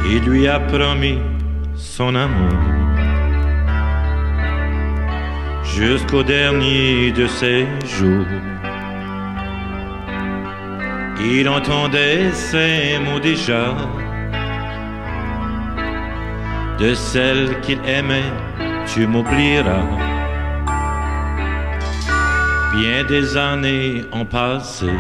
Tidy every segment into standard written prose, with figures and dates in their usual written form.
Il lui a promis son amour jusqu'au dernier de ses jours. Il entendait ces mots déjà de celle qu'il aimait, tu m'oublieras. Bien des années ont passé,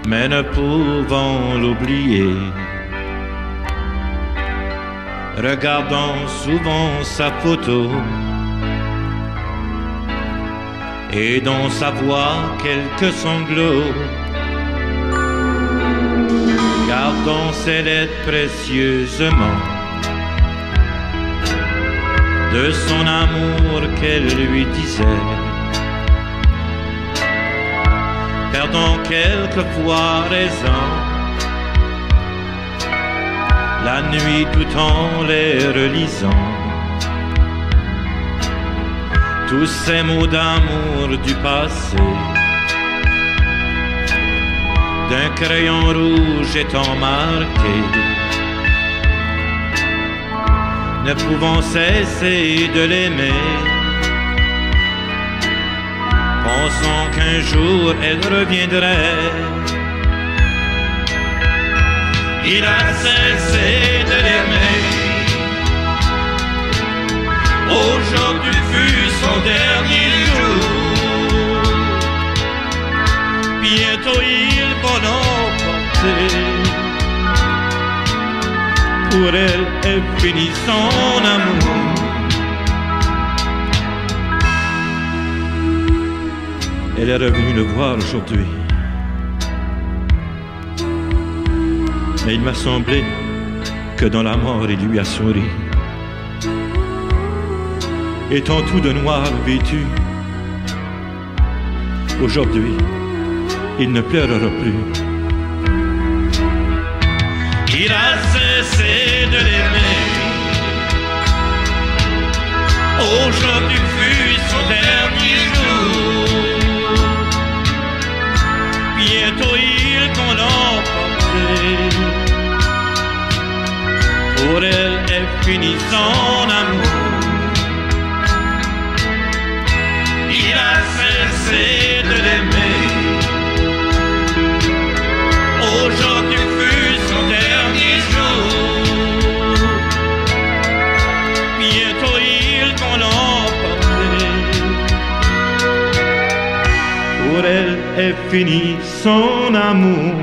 mais ne pouvons l'oublier. Regardons souvent sa photo et dans sa voix quelques sanglots. Gardons ces lettres précieusement de son amour qu'elle lui disait. Perdons quelquefois raison la nuit tout en les relisant. Tous ces mots d'amour du passé, d'un crayon rouge étant marqués, ne pouvons cesser de l'aimer, pensant qu'un jour elle reviendrait. Il a cessé de l'aimer, aujourd'hui fut son dernier jour. Bientôt il va l'emporter, pour elle est fini son amour. Elle est revenue le voir aujourd'hui, mais il m'a semblé que dans la mort il lui a souri. Étant tout de noir vêtu, aujourd'hui il ne pleurera plus. Il a cessé de l'aimer, aujourd'hui fut son dernier jour. Bientôt il t'en l'emporter, pour elle est fini son amour. Il a cessé de l'aimer, aujourd'hui fut son dernier jour. Bientôt il t'en l'emporter, pour elle est fini son amour.